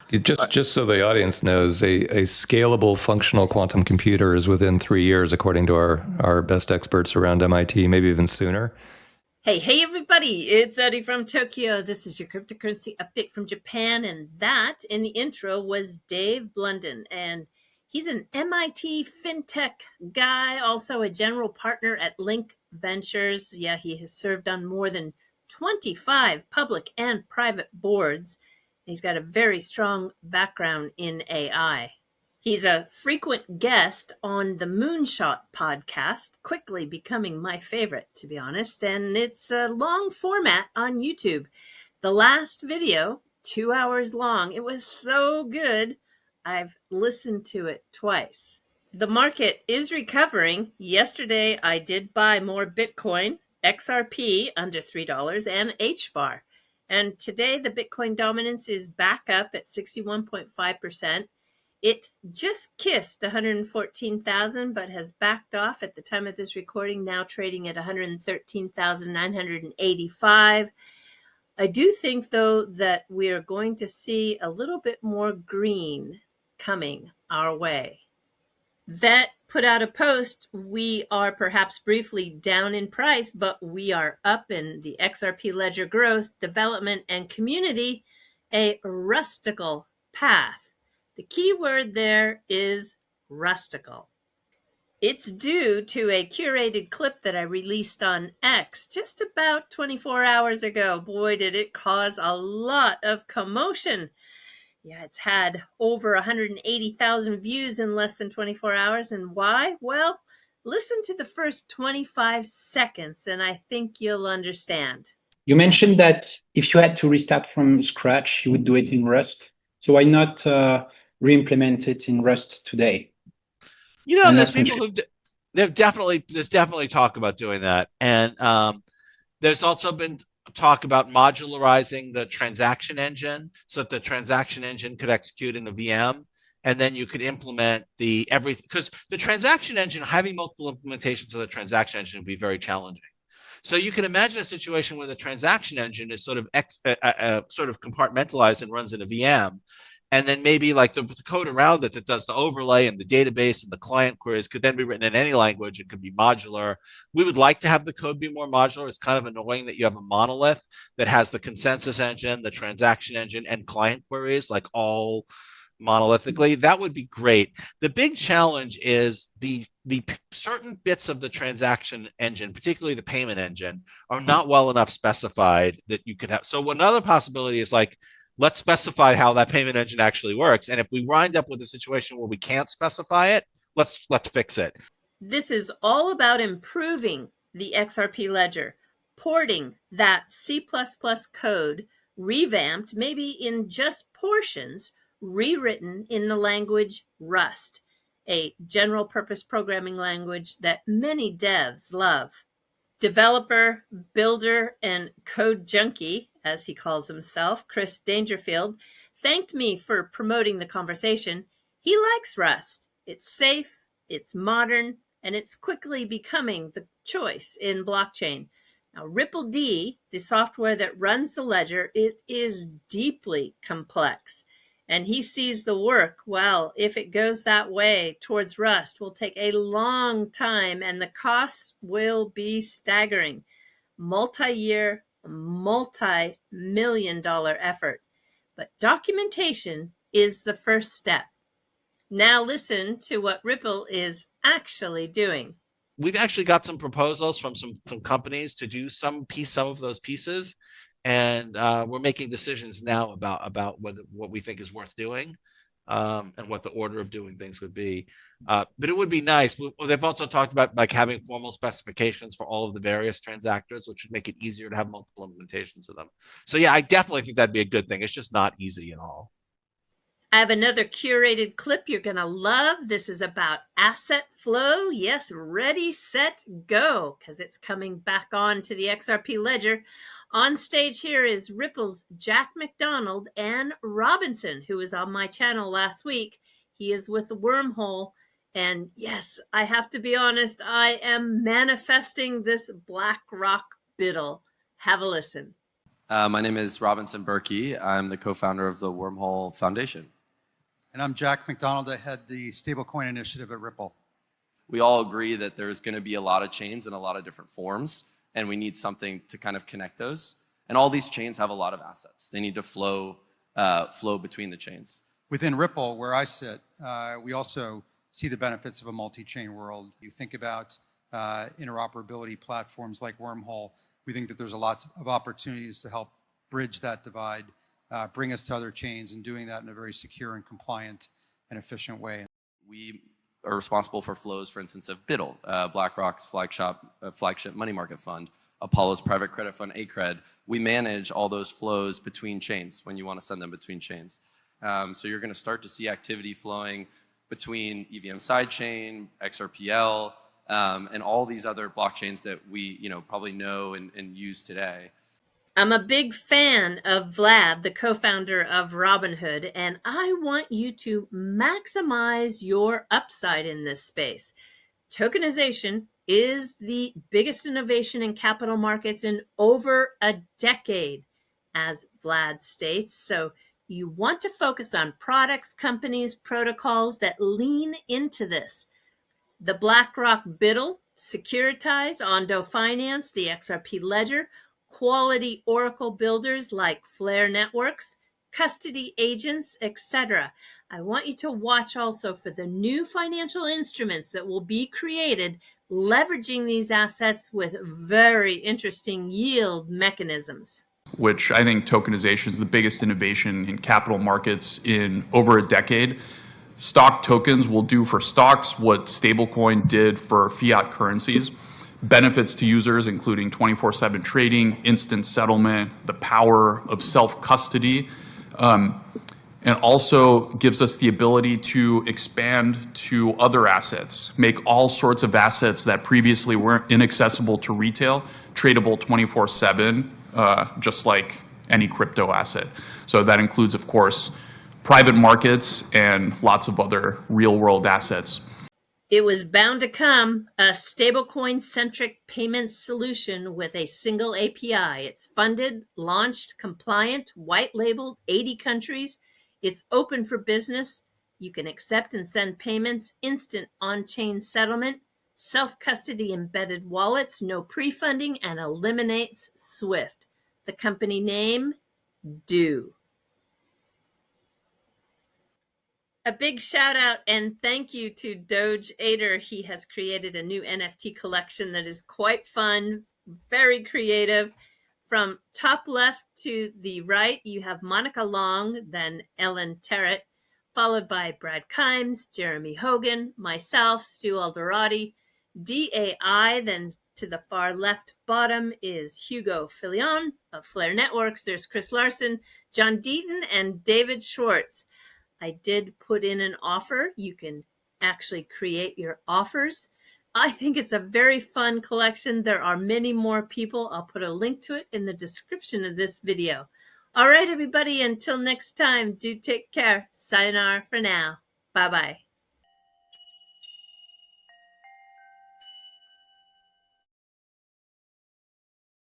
Just so the audience knows, a scalable functional quantum computer is within 3 years, according to our best experts around MIT, maybe even sooner. Hey, everybody, it's Eri from Tokyo. This is your cryptocurrency update from Japan. And that in the intro was Dave Blunden. And he's an MIT fintech guy, also a general partner at Link Ventures. Yeah, he has served on more than 25 public and private boards. He's got a very strong background in AI. He's a frequent guest on the Moonshot podcast, quickly becoming my favorite, to be honest. And it's a long format on YouTube. The last video, 2 hours long, it was so good. I've listened to it twice. The market is recovering. Yesterday, I did buy more Bitcoin, XRP under $3, and HBAR. And today, the Bitcoin dominance is back up at 61.5%. It just kissed 114,000, but has backed off at the time of this recording, now trading at 113,985. I do think, though, that we are going to see a little bit more green coming our way. That put out a post. We are perhaps briefly down in price, but we are up in the XRP ledger growth, development, and community, a rustical path. The key word there is rustical. It's due to a curated clip that I released on X just about 24 hours ago. Boy, did it cause a lot of commotion. Yeah, it's had over 180,000 views in less than 24 hours. And why? Well, listen to the first 25 seconds and I think you'll understand. You mentioned that if you had to restart from scratch, you would do it in Rust. So why not re-implement it in Rust today? There's people who there's definitely talk about doing that, and there's also been talk about modularizing the transaction engine so that the transaction engine could execute in a VM, and then you could implement because the transaction engine, having multiple implementations of the transaction engine would be very challenging. So you can imagine a situation where the transaction engine is sort of compartmentalized and runs in a VM. And then maybe like the code around it that does the overlay and the database and the client queries could then be written in any language. It could be modular. We would like to have the code be more modular. It's kind of annoying that you have a monolith that has the consensus engine, the transaction engine, and client queries like all monolithically. That would be great. The big challenge is the certain bits of the transaction engine, particularly the payment engine, are not well enough specified that you could have. So another possibility is like, let's specify how that payment engine actually works. And if we wind up with a situation where we can't specify it, let's fix it. This is all about improving the XRP ledger, porting that C++ code, revamped, maybe in just portions, rewritten in the language Rust, a general purpose programming language that many devs love. Developer, builder, and code junkie, as he calls himself, Chris Dangerfield, thanked me for promoting the conversation. He likes Rust. It's safe, it's modern, and it's quickly becoming the choice in blockchain. Now, Ripple D, the software that runs the ledger, it is deeply complex. And he sees the work, well, if it goes that way towards Rust, will take a long time and the costs will be staggering. Multi-year, multi-million-dollar effort. But documentation is the first step. Now listen to what Ripple is actually doing. We've actually got some proposals from some companies to do some of those pieces. And we're making decisions now about what we think is worth doing and what the order of doing things would be. But it would be nice. They've also talked about like having formal specifications for all of the various transactors, which would make it easier to have multiple implementations of them. So yeah, I definitely think that'd be a good thing. It's just not easy at all. I have another curated clip you're going to love. This is about asset flow. Yes, ready, set, go, because it's coming back on to the XRP ledger. On stage here is Ripple's Jack McDonald and Robinson, who was on my channel last week. He is with the Wormhole. And yes, I have to be honest, I am manifesting this BlackRock biddle. Have a listen. My name is Robinson Berkey. I'm the co-founder of the Wormhole Foundation. And I'm Jack McDonald. I head the stablecoin initiative at Ripple. We all agree that there's going to be a lot of chains in a lot of different forms, and we need something to kind of connect those. And all these chains have a lot of assets. They need to flow between the chains. Within Ripple, where I sit, we also see the benefits of a multi-chain world. You think about interoperability platforms like Wormhole. We think that there's a lot of opportunities to help bridge that divide, bring us to other chains, and doing that in a very secure and compliant and efficient way. We are responsible for flows, for instance, of BIDL, BlackRock's flagship money market fund, Apollo's private credit fund, ACRED. We manage all those flows between chains when you want to send them between chains. So you're going to start to see activity flowing between EVM sidechain, XRPL, and all these other blockchains that we probably know and use today. I'm a big fan of Vlad, the co-founder of Robinhood, and I want you to maximize your upside in this space. Tokenization is the biggest innovation in capital markets in over a decade, as Vlad states. So you want to focus on products, companies, protocols that lean into this. The BlackRock BIDL, Securitize, Ondo Finance, the XRP Ledger, quality Oracle builders like Flare Networks, custody agents, etc. I want you to watch also for the new financial instruments that will be created leveraging these assets with very interesting yield mechanisms. Which I think tokenization is the biggest innovation in capital markets in over a decade. Stock tokens will do for stocks what stablecoin did for fiat currencies. Benefits to users including 24/7 trading, instant settlement, the power of self-custody, and also gives us the ability to expand to other assets, make all sorts of assets that previously weren't inaccessible to retail, tradable 24/7, just like any crypto asset. So that includes, of course, private markets and lots of other real-world assets. It was bound to come, a stablecoin-centric payment solution with a single API. It's funded, launched, compliant, white-labeled, 80 countries. It's open for business. You can accept and send payments, instant on-chain settlement, self-custody embedded wallets, no pre-funding, and eliminates SWIFT. The company name, Do. A big shout out and thank you to Doge Ader. He has created a new NFT collection that is quite fun, very creative. From top left to the right, you have Monica Long, then Ellen Terrett, followed by Brad Kimes, Jeremy Hogan, myself, Stu Alderati, DAI, then to the far left bottom is Hugo Filion of Flare Networks. There's Chris Larson, John Deaton, and David Schwartz. I did put in an offer. You can actually create your offers. I think it's a very fun collection. There are many more people. I'll put a link to it in the description of this video. All right, everybody, until next time, do take care. Sayonara for now. Bye-bye.